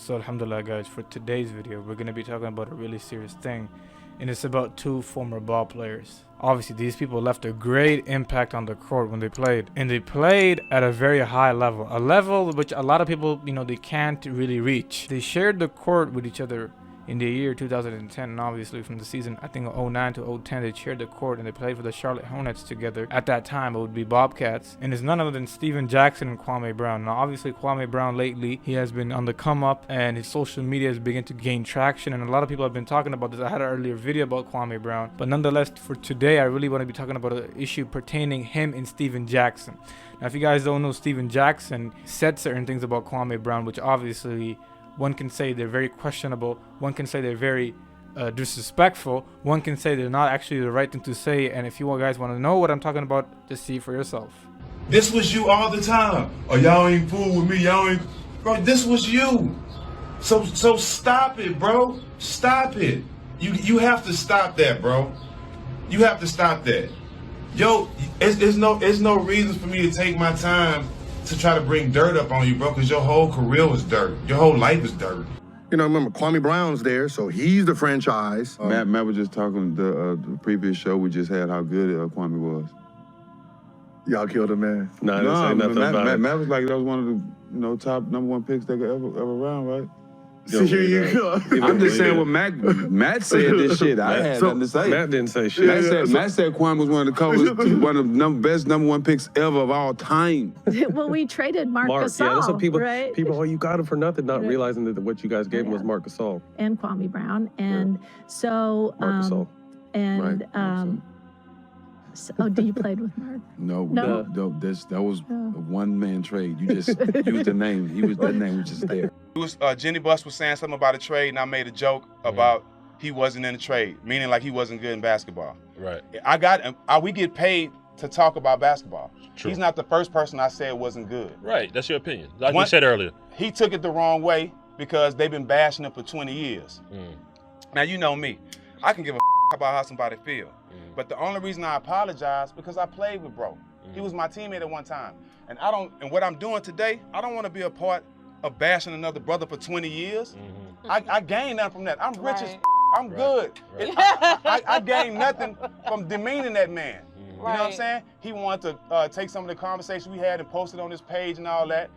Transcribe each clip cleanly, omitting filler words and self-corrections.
So alhamdulillah guys, for today's video we're going to be talking about a really serious thing, and it's about two former ball players. Obviously these people left a great impact on the court when they played, and they played at a very high level, a level which a lot of people, they can't really reach. They shared the court with each other in the year 2010, and obviously from the season I think 09 to 010 they shared the court and they played for the Charlotte Hornets together. At that time it would be Bobcats, and it's none other than Stephen Jackson and Kwame Brown. Now obviously Kwame Brown lately he has been on the come up and his social media has begun to gain traction, and a lot of people have been talking about this. I had an earlier video about Kwame Brown, but nonetheless for today I really want to be talking about an issue pertaining him and Stephen Jackson. Now if you guys don't know, Stephen Jackson said certain things about Kwame Brown which obviously one can say they're very questionable, one can say they're very disrespectful, one can say they're not actually the right thing to say, and if you guys want to know what I'm talking about, just see for yourself. This was you all the time. Oh, y'all ain't fool with me, y'all ain't... Bro, this was you. So stop it, bro. Stop it. You have to stop that, bro. You have to stop that. Yo, there's no reason for me to take my time to try to bring dirt up on you, bro, because your whole career was dirt. Your whole life is dirt. You know, remember, Kwame Brown's there, so he's the franchise. Matt was just talking the previous show we just had how good Kwame was. Y'all killed him, man. No, I didn't say nothing about it. Matt was like, that was one of the top #1 picks they could ever run, right? See, here you go. I'm just saying what Matt said this shit. I had nothing to say. Matt didn't say shit. Matt said Kwame was one of the coolest, one of the best #1 picks ever of all time. Well, we traded Marc Gasol, yeah, that's what people, right? oh, you got him for nothing, not realizing that what you guys gave him was Marc Gasol. And Kwame Brown. And so, Marc Gasol. and, do you played with Marc? No. That was a one-man trade. You just used the name. That name was just there. It was Jenny Buss was saying something about a trade, and I made a joke about he wasn't in the trade, meaning like he wasn't good in basketball. Right. We get paid to talk about basketball. True. He's not the first person I said wasn't good. Right, that's your opinion. Like you said earlier. He took it the wrong way because they've been bashing him for 20 years. Now, you know me. I can give a about how somebody feel. But the only reason I apologize because I played with bro. He was my teammate at one time. And what I'm doing today, I don't want to be a part of bashing another brother for 20 years. I gained nothing from that. I'm rich as I'm good. I gained nothing from demeaning that man. You know what I'm saying? He wanted to take some of the conversation we had and post it on his page and all that.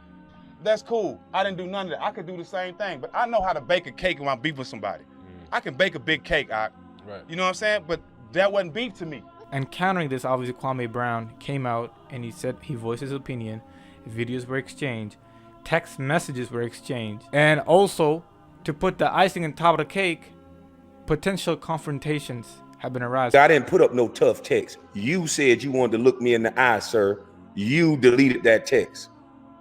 That's cool. I didn't do none of that. I could do the same thing, but I know how to bake a cake when I'm beef with somebody. I can bake a big cake, you know what I'm saying? But that wasn't beef to me. And countering this, obviously Kwame Brown came out and he voiced his opinion. Videos were exchanged, text messages were exchanged, and also to put the icing on top of the cake, potential confrontations have been arising. I didn't put up no tough text. You said you wanted to look me in the eye, sir. You deleted that text.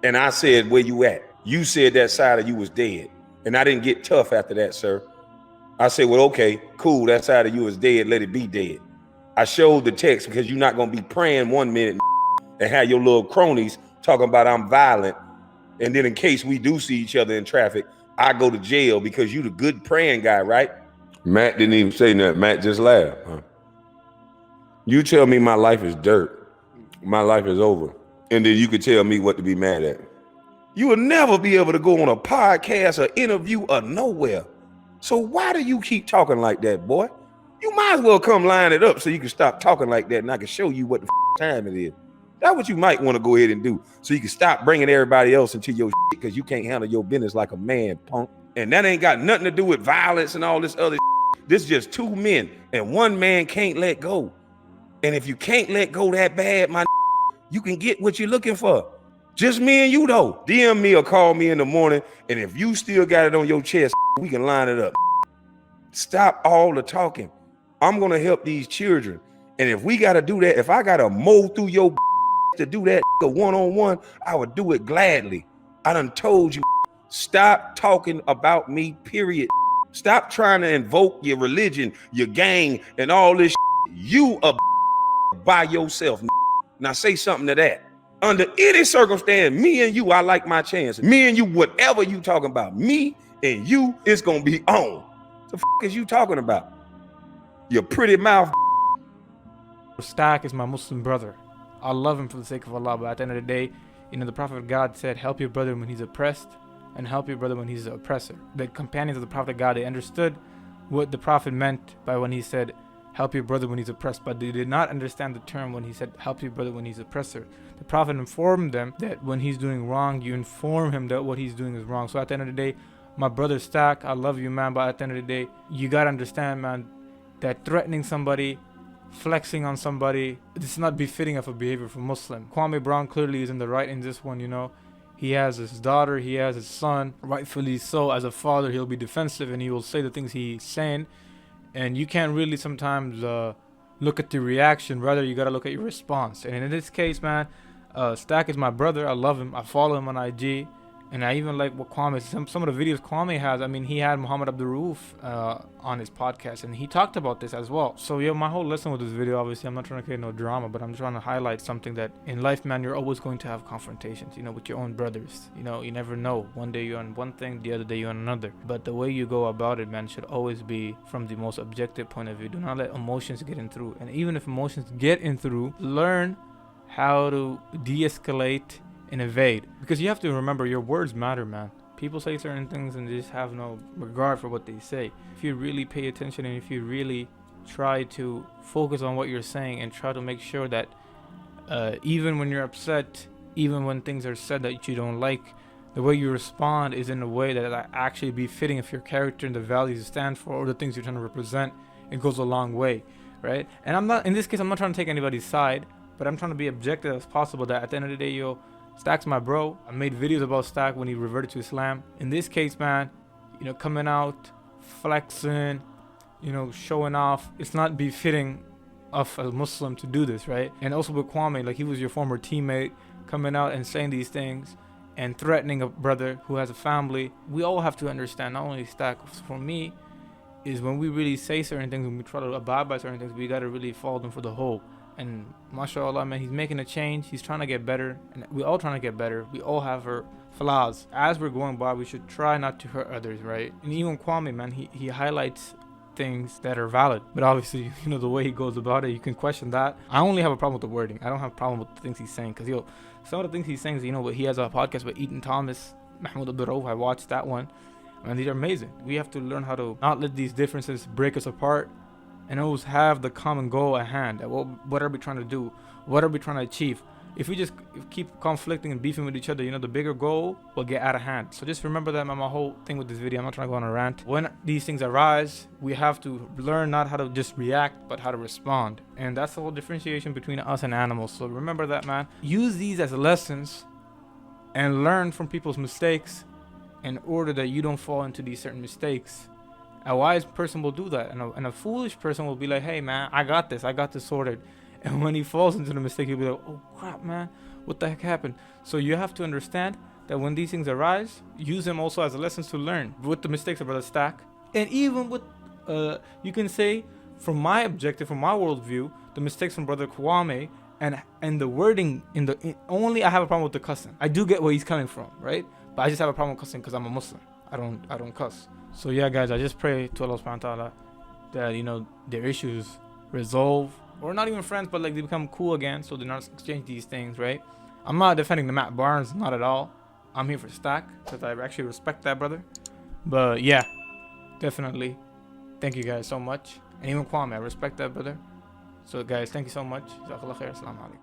And I said, where you at? You said that side of you was dead. And I didn't get tough after that, sir. I said, well, okay, cool. That side of you is dead. Let it be dead. I showed the text because you're not going to be praying 1 minute and have your little cronies talking about I'm violent. And then in case we do see each other in traffic, I go to jail because you the good praying guy, right? Matt didn't even say nothing. Matt just laughed. You tell me my life is dirt. My life is over. And then you could tell me what to be mad at. You will never be able to go on a podcast or interview or nowhere. So why do you keep talking like that, boy? You might as well come line it up so you can stop talking like that and I can show you what the time it is. That's what you might want to go ahead and do so you can stop bringing everybody else into your shit because you can't handle your business like a man, punk. And that ain't got nothing to do with violence and all this other shit. This is just two men and one man can't let go. And if you can't let go that bad, you can get what you're looking for. Just me and you though. DM me or call me in the morning, and if you still got it on your chest, we can line it up. Stop all the talking. I'm gonna help these children. And if we gotta do that, if I gotta mow through your to do that one-on-one, I would do it gladly. I done told you, stop talking about me, period. Stop trying to invoke your religion, your gang, and all this. You are by yourself. Now say something to that. Under any circumstance, me and you, I like my chances. Me and you, whatever you talking about, me and you, it's gonna be on. The is you talking about? Your pretty mouth. Stack is my Muslim brother. I love him for the sake of Allah, but at the end of the day, the Prophet of God said, help your brother when he's oppressed and help your brother when he's the oppressor. The companions of the Prophet of God, they understood what the Prophet meant by when he said, help your brother when he's oppressed, but they did not understand the term when he said, help your brother when he's oppressor. The Prophet informed them that when he's doing wrong, you inform him that what he's doing is wrong. So at the end of the day, my brother Stack, I love you, man, but at the end of the day, you gotta understand, man, that threatening somebody, flexing on somebody, it's not befitting of a behavior for Muslim. Kwame Brown clearly is in the right in this one, you know. He has his daughter, he has his son, rightfully so. As a father, he'll be defensive and he will say the things he's saying. And you can't really sometimes look at the reaction, rather you gotta look at your response. And in this case, man, Stack is my brother. I love him. I follow him on IG. And I even like what Kwame, some of the videos Kwame has. I mean, he had Muhammad Abdul Rauf on his podcast, and he talked about this as well. So yeah, my whole lesson with this video, obviously, I'm not trying to create no drama, but I'm trying to highlight something that in life, man, you're always going to have confrontations, you know, with your own brothers. You know, you never know. One day you're on one thing, the other day you're on another. But the way you go about it, man, should always be from the most objective point of view. Do not let emotions get in through. And even if emotions get in through, learn how to de-escalate and evade, because you have to remember your words matter, man. People say certain things and they just have no regard for what they say. If you really pay attention and if you really try to focus on what you're saying and try to make sure that even when you're upset, even when things are said that you don't like, the way you respond is in a way that actually be fitting of your character and the values you stand for or the things you're trying to represent, it goes a long way, right? And I'm not, in this case, I'm not trying to take anybody's side, but I'm trying to be objective as possible, that at the end of the day, Stack's my bro. I made videos about Stack when he reverted to Islam. In this case, man, you know, coming out, flexing, you know, showing off, it's not befitting of a Muslim to do this, right? And also with Kwame, like, he was your former teammate, coming out and saying these things and threatening a brother who has a family. We all have to understand, not only Stack, for me, is when we really say certain things, when we try to abide by certain things, we got to really follow them for the whole. And mashallah, man, he's making a change. He's trying to get better, and we all trying to get better. We all have our flaws. As we're going by, we should try not to hurt others, right? And even Kwame, man, he highlights things that are valid, but obviously, you know, the way he goes about it, you can question that. I only have a problem with the wording. I don't have a problem with the things he's saying, because some of the things he's saying is, you know, he has a podcast with Eaton Thomas, Mahmoud Abdul Rauf. I watched that one, and these are amazing. We have to learn how to not let these differences break us apart, and always have the common goal at hand. What are we trying to do? What are we trying to achieve? If we just keep conflicting and beefing with each other, you know, the bigger goal will get out of hand. So just remember that, man. My whole thing with this video, I'm not trying to go on a rant. When these things arise, we have to learn not how to just react, but how to respond. And that's the whole differentiation between us and animals. So remember that, man. Use these as lessons and learn from people's mistakes in order that you don't fall into these certain mistakes. A wise person will do that, and a foolish person will be like, hey, man, I got this sorted. And when he falls into the mistake, he'll be like, oh, crap, man, what the heck happened? So you have to understand that when these things arise, use them also as lessons to learn with the mistakes of Brother Stack. And even with, you can say, from my objective, from my worldview, the mistakes from Brother Kwame, and the wording, only I have a problem with the cussing. I do get where he's coming from, right? But I just have a problem with cussing because I'm a Muslim. I don't cuss. So yeah, guys, I just pray to Allah subhanahu wa ta'ala that, you know, their issues resolve, or not even friends, but like they become cool again, so they not exchange these things, right? I'm not defending the Matt Barnes, not at all. I'm here for Stack, because I actually respect that brother. But yeah, definitely. Thank you guys so much. And even Kwame, I respect that brother. So guys, thank you so much. Jazakallah khair. Assalamu alaikum.